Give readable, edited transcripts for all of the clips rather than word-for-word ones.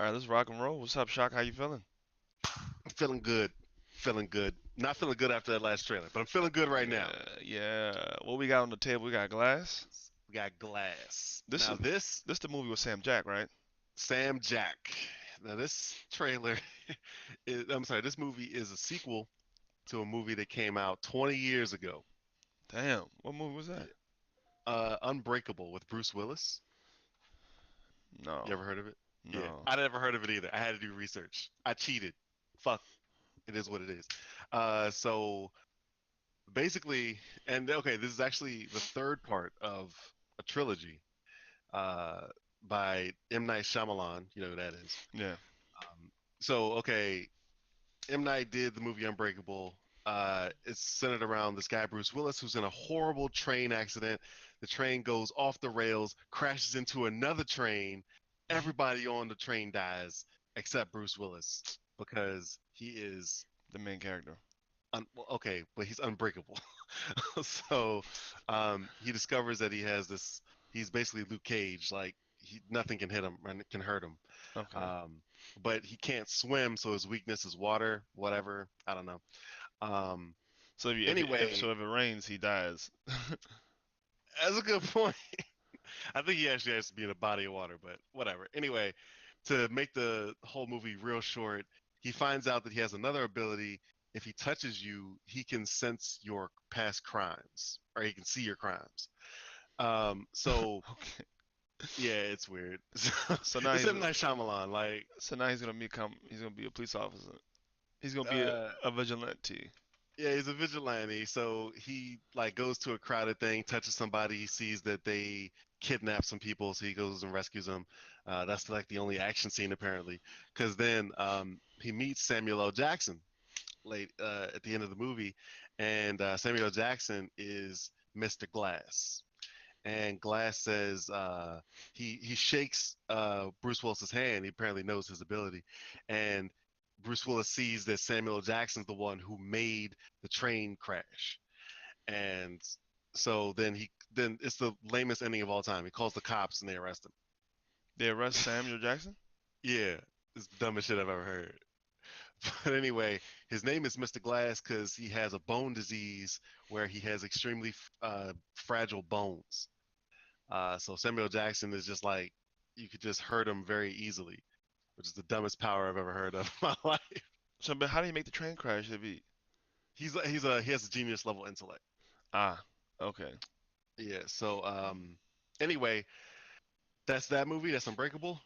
All right, let's rock and roll. What's up, Shock? How you feeling? I'm feeling good. Feeling good. Not feeling good after that last trailer, but I'm feeling good right now. Yeah. What we got on the table? We got Glass. We got Glass. This Now is this this the movie with Sam Jack, right? Sam Jack. Now this trailer I'm sorry, this movie is a sequel to a movie that came out 20 years ago. Damn. What movie was that? Unbreakable with Bruce Willis. You No. ever heard of it? Yeah, No. I never heard of it either. I had to do research. I cheated. Fuck. It is what it is. So basically, and okay, this is actually the third part of a trilogy uh, by M. Night Shyamalan. You know who that is. Yeah. So, okay, M. Night did the movie Unbreakable. It's centered around this guy, Bruce Willis, who's in a horrible train accident. The train goes off the rails, crashes into another train. Everybody on the train dies except Bruce Willis because he is The main character. well, okay, but he's unbreakable. So he discovers that he has this. He's basically Luke Cage. Like nothing can hit him and can hurt him. Okay. Um, but he can't swim, so his weakness is water. Whatever. I don't know. Um, So anyway, if it rains, he dies. that's a good point. I think he actually has to be in a body of water, but whatever. Anyway, to make the whole movie real short, he finds out that he has another ability. If he touches you, he can sense your past crimes, or he can see your crimes. So Okay. yeah, it's weird. So now It's he's M Night Shyamalan. Like, he's gonna become he's gonna be a police officer. He's gonna be uh, a vigilante. yeah, he's a vigilante. So he like goes to a crowded thing, touches somebody, he sees that they kidnap some people, so he goes and rescues them. That's like the only action scene apparently, because then he meets Samuel L. Jackson late at the end of the movie, and Samuel L. Jackson is Mr. Glass. And Glass says he shakes Bruce Willis's hand. He apparently knows his ability, and Bruce Willis sees that Samuel L. Jackson's the one who made the train crash, and so then it's the lamest ending of all time. He calls the cops and they arrest him. They arrest Samuel Jackson. Yeah, it's the dumbest shit I've ever heard. But anyway, his name is Mr. Glass because he has a bone disease where he has extremely fragile bones. So Samuel Jackson is just like you could just hurt him very easily, which is the dumbest power I've ever heard of in my life. So, but how do you make the train crash if he? He has a genius level intellect. Ah, okay. Yeah. So anyway, that's that movie. That's Unbreakable.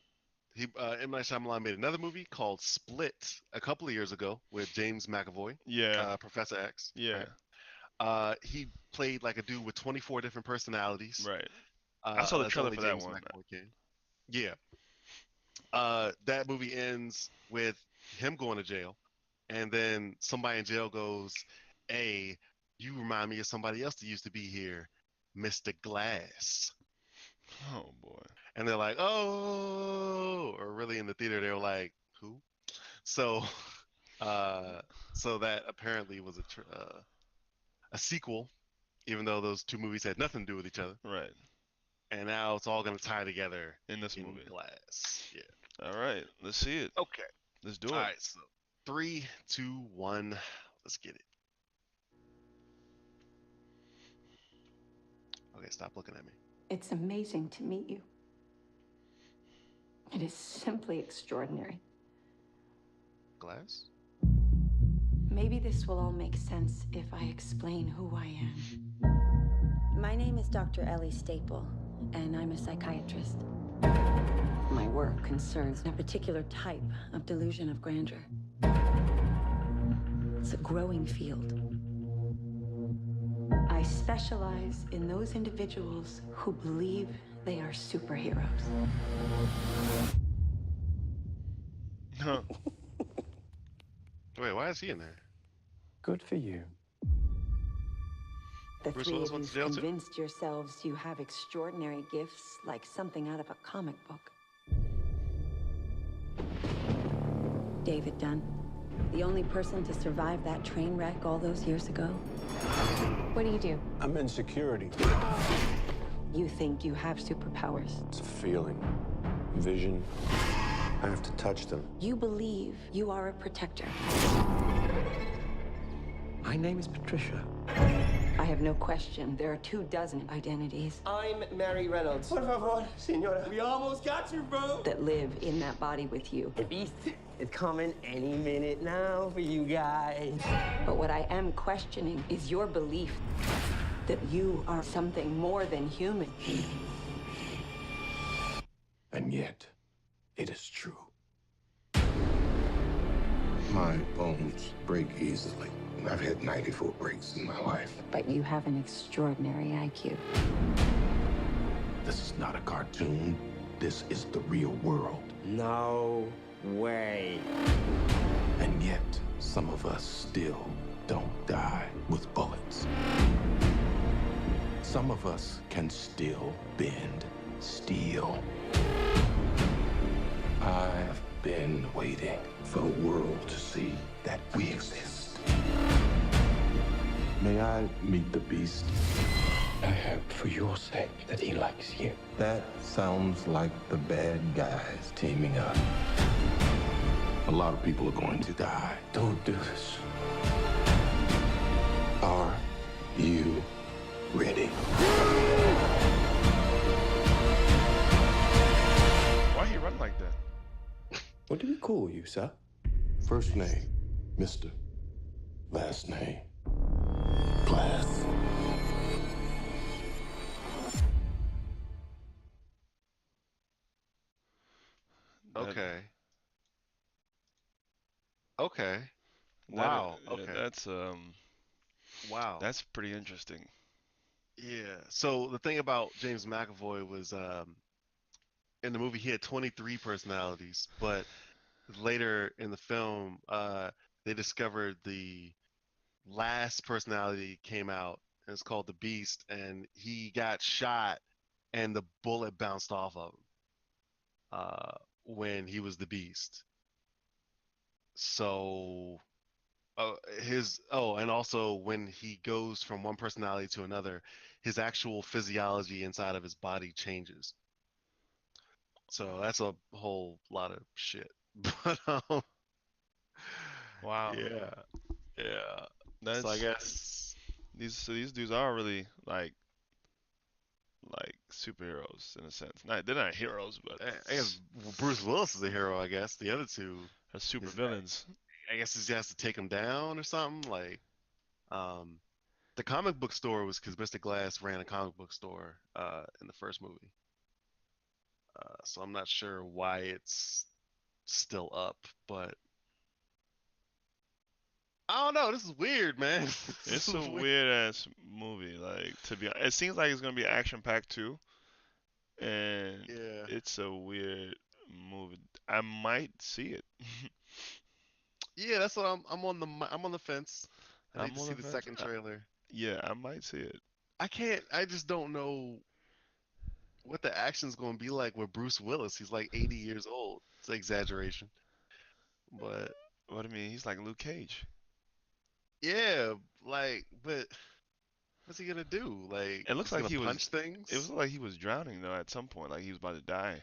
M Night Shyamalan made another movie called Split a couple of years ago with James McAvoy, Yeah, Professor X. yeah, Right. He played like a dude with 24 different personalities. right. I saw the That's trailer only for that James one. McAvoy can. Yeah. That movie ends with him going to jail, and then somebody in jail goes, "Hey, you remind me of somebody else that used to be here, Mr. Glass." Oh boy. And they're like, "Oh," or really in the theater they were like, "Who?" So, uh, so that apparently was a sequel, even though those two movies had nothing to do with each other. Right. And now it's all gonna tie together In this in movie. Glass. Yeah. All right. Let's see it. Okay. Let's do All it. right. So 3, 2, 1. Let's get it. Okay. Stop looking at me. It's amazing to meet you. It is simply extraordinary. Glass. Maybe this will all make sense if I explain who I am. My name is Dr. Ellie Staple, and I'm a psychiatrist. My work concerns a particular type of delusion of grandeur. It's a growing field. I specialize in those individuals who believe they are superheroes. Huh. Wait. Why is he in there? Good for you. The Bruce three Willis of you went to jail, too? convinced yourselves you have extraordinary gifts like something out of a comic book. David Dunn, the only person to survive that train wreck all those years ago. What do you do? I'm in security. You think you have superpowers. It's a feeling, vision, I have to touch them. You believe you are a protector. My name is Patricia. I have no question there are 24 identities I'm Mary Reynolds. Por favor, senora. We almost got you, bro. that live in that body with you. The beast is coming any minute now for you guys. But what I am questioning is your belief that you are something more than human. And yet, it is true. My bones break easily. I've had 94 breaks in my life. But you have an extraordinary IQ. This is not a cartoon. This is the real world. No way. And yet, some of us still don't die with bullets. Some of us can still bend steel. I've been waiting for the world to see that we exist. May I meet the beast? I hope for your sake that he likes you. That sounds like the bad guys teaming up. A lot of people are going to die. Don't do this. Are you ready? Why he run like that? What do we call you, sir? First name, Mr. Last name, Glass. Okay. Okay. That- Wow. yeah, Okay. Wow. That's pretty interesting. Yeah. So the thing about James McAvoy was in the movie he had 23 personalities, but later in the film they discovered the last personality came out and it's called the Beast, and he got shot and the bullet bounced off of him when he was the Beast. So and also when he goes from one personality to another, his actual physiology inside of his body changes. So that's a whole lot of shit. But Wow. yeah, yeah. That's So I guess these dudes are really like superheroes in a sense. They're not heroes, but I guess Bruce Willis is a hero. I guess the other two, they're super is that- villains. I guess he has to take them down or something. Like, the comic book store was because Mr. Glass ran a comic book store in the first movie. So I'm not sure why it's still up, but I don't know. This is weird, man. It's a weird ass movie. Like, to be honest, it seems like it's gonna be action packed too, and Yeah. it's a weird movie. I might see it. Yeah, that's what I'm on the fence. I I'm need to on see the the fence. second trailer. Yeah, I might see it. I just don't know what the action's going to be like with Bruce Willis. He's like 80 years old. It's an exaggeration. But What I mean, he's like Luke Cage. yeah, but what's he gonna do? Like, It looks he's like gonna he was. punch things? It was like he was drowning though at some point. Like he was about to die.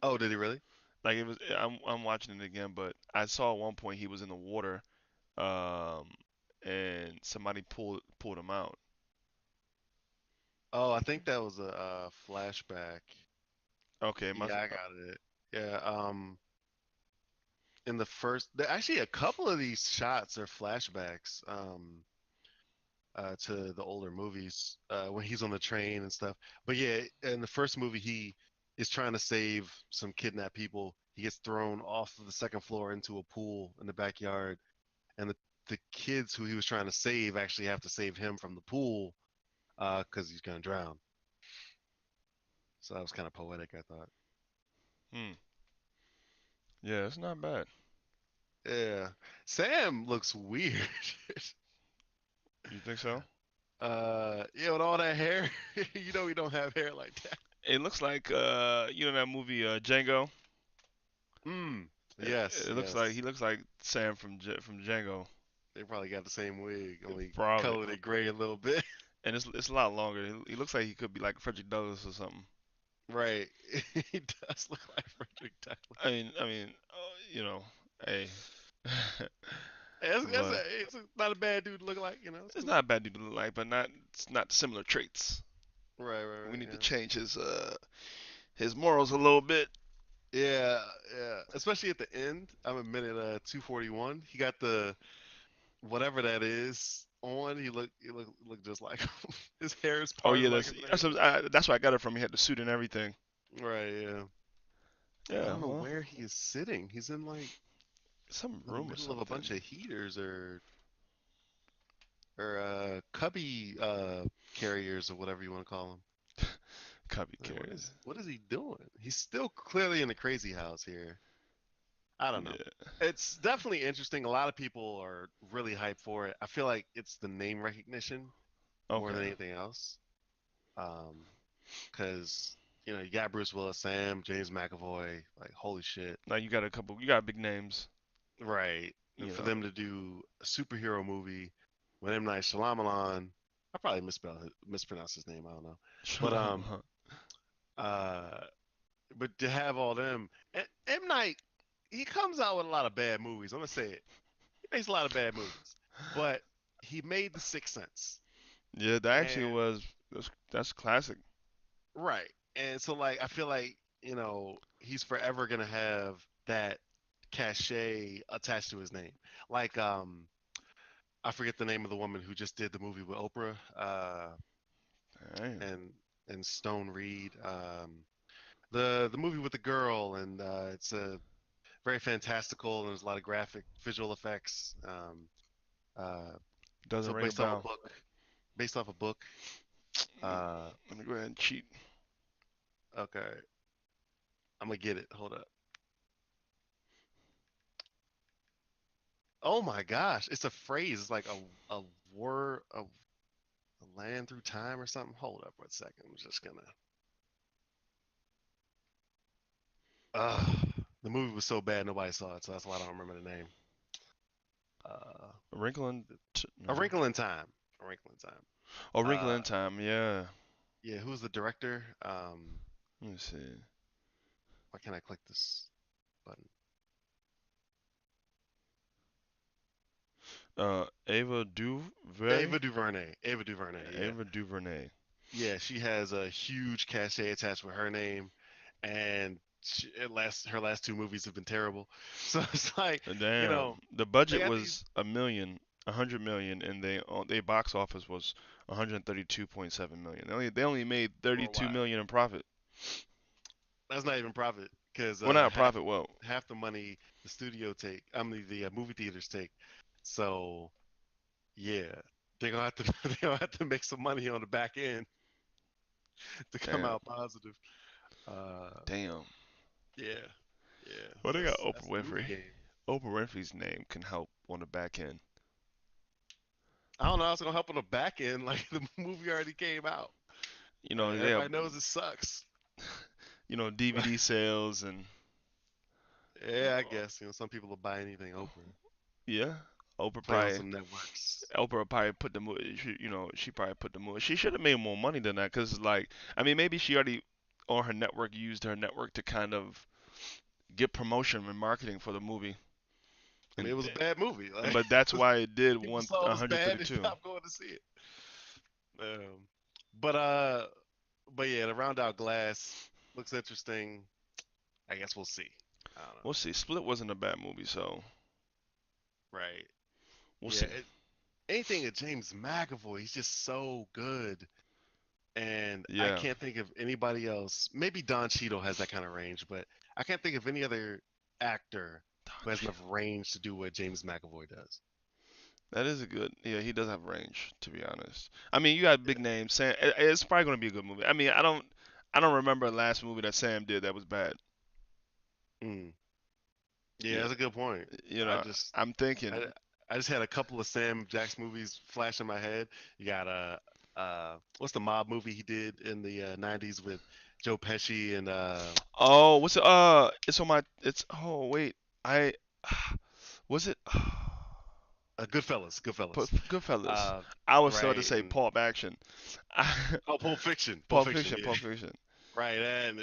Oh, did he really? Like it was. I'm watching it again, but I saw at one point he was in the water, um, and somebody pulled him out. Oh, I think that was a flashback. Okay, Yeah, I got it. Yeah, in the first, actually a couple of these shots are flashbacks to the older movies when he's on the train and stuff. But yeah, in the first movie he is trying to save some kidnapped people. He gets thrown off of the second floor into a pool in the backyard, and the kids who he was trying to save actually have to save him from the pool because he's gonna drown. So that was kind of poetic, I thought. Hmm. Yeah, it's not bad. Yeah, Sam looks weird. You think so? Yeah, with all that hair, you know, he don't have hair like that. It looks like you know that movie Django. Yes, It looks yes. like he looks like Sam from Django, They probably got the same wig, only Probably. colored it gray a little bit. and it's a lot longer. He looks like he could be like Frederick Douglass or something. Right. He does look like Frederick Douglass. I mean, you know, hey, but It's not a bad dude to look like, It's it's cool. not a bad dude to look like, but it's not similar traits. We Right, need to yeah. change his morals a little bit. Yeah, yeah. Especially at the end. I'm a minute 241. He got the whatever that is on. He look just like him. His hair is Oh parted yeah, like that's his that's name. what that's where I got it from. He had the suit and everything. Right, yeah. I Yeah, don't know well, where he is sitting. He's in like some the room or middle of a bunch something. of heaters or cubby carriers or whatever you want to call them. Copy Like, carriers. what is he doing? He's still clearly in the crazy house here. I don't know. Yeah. It's definitely interesting. A lot of people are really hyped for it. I feel like it's the name recognition more than Okay. anything else. Because you got Bruce Willis, Sam, James McAvoy. Like, holy shit! Now you got a couple. You got big names. Right. And You for know. them to do a superhero movie with M Night Shyamalan, I probably mispronounced his name. I don't know. But uh, but to have all them, M Night, he comes out with a lot of bad movies. I'm gonna say it. He makes a lot of bad movies, but he made The Sixth Sense, Yeah, that actually and was that's classic. right, and so like I feel like he's forever gonna have that cachet attached to his name. Like I forget the name of the woman who just did the movie with Oprah, Damn. and Stone Reed, the movie with the girl, and it's a very fantastical and there's a lot of graphic visual effects. Uh, Doesn't so ring a based off a bell. book, based off a book. Uh, Let me go ahead and cheat. okay, I'm gonna get it. Hold up. Oh my gosh, it's a phrase. It's like a word, a land through time or something. Hold up for a second. I'm just gonna. The movie was so bad nobody saw it, so that's why I don't remember the name. Uh, A Wrinkle in A no. Wrinkle in Time. A Wrinkle in Time. Oh, Wrinkle Uh, in Time. Yeah. yeah, who's the director? Let me see. Why can't I click this button? Ava DuVernay. Ava DuVernay. Ava DuVernay. Yeah, Ava DuVernay. yeah. She has a huge cachet attached with her name, and her last two movies have been terrible. So it's like, you Damn. know, The they budget got these. was 100 million, and they box office was 132.7 million. They only made 32 Worldwide. million in profit. That's not even profit because Well, not a half profit. Well, half the money the studio take. I mean the movie theaters take. So yeah, they're gonna have to they're gonna have to make some money on the back end to come damn, out positive. Uh, damn. yeah, yeah. Well, they got That's Oprah the movie Winfrey. game. Oprah Winfrey's name can help on the back end. I don't know how it's gonna help on the back end. Like the movie already came out. You know, they have, Everybody knows it sucks. DVD sales and Yeah, I guess some people will buy anything Oprah. yeah. Oprah Play on probably some networks. Oprah probably put the movie. She probably put the movie. She should have made more money than that, cause like I mean maybe she already on her network used her network to kind of get promotion and marketing for the movie, I mean, and it was a bad movie. Like but that's why it did people saw it was bad and 132. stopped going to see it. But but yeah, the round out Glass looks interesting. I guess we'll see. I don't know. We'll see. Split wasn't a bad movie, so Right. we'll Yeah. see. Anything of James McAvoy, he's just so good. And I Yeah, can't think of anybody else. Maybe Don Cheadle has that kind of range, but I can't think of any other actor who has enough range to do what James McAvoy does. that is a good. Yeah, he does have range, to be honest. I mean, you got big names. Sam, it's probably gonna be a good movie. I mean, I don't remember the last movie that Sam did that was bad. Mm. Yeah, Yeah, that's a good point. you I know, just I'm thinking. I, I just had a couple of Sam Jackson movies flash in my head. You got what's the mob movie he did in the '90s with Joe Pesci and Oh, what's it? It's on my. It's. Oh wait, I. Was it? Goodfellas, Goodfellas. Goodfellas. Uh, I was starting to right, say and Pulp Action. Pulp Fiction, Pulp Pulp Fiction. Fiction. Yeah, Pulp Fiction. Right, and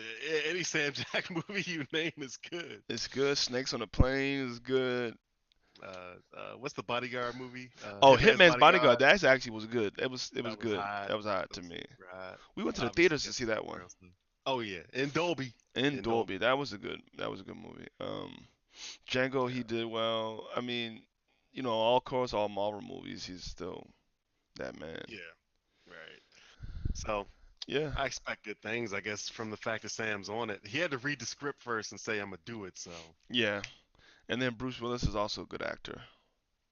any Sam Jack movie you name is good. It's good. Snakes on a Plane is good. What's the Bodyguard movie? Oh, Hitman's Bodyguard. That actually was good. It was That was good. hot. That was hot That to was me. super hot. We went to the Obviously, theaters to yes, see that one. Oh yeah, in Dolby. In Dolby. That was a good movie. Django, he did well. I mean, all course, all Marvel movies, he's still that man. Yeah, right. So Yeah. I expect good things, I guess, from the fact that Sam's on it. He had to read the script first and say, "I'm gonna do it." So Yeah. And then Bruce Willis is also a good actor.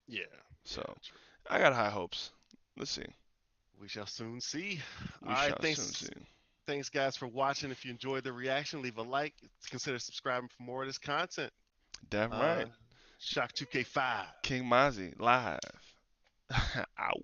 yeah. So yeah, true. I got high hopes. Let's see. We shall soon see. We All right, shall thanks. soon see. Thanks, guys, for watching. If you enjoyed the reaction, leave a like. Consider subscribing for more of this content. Damn right. Shock 2K5. King Mozzie live. Out.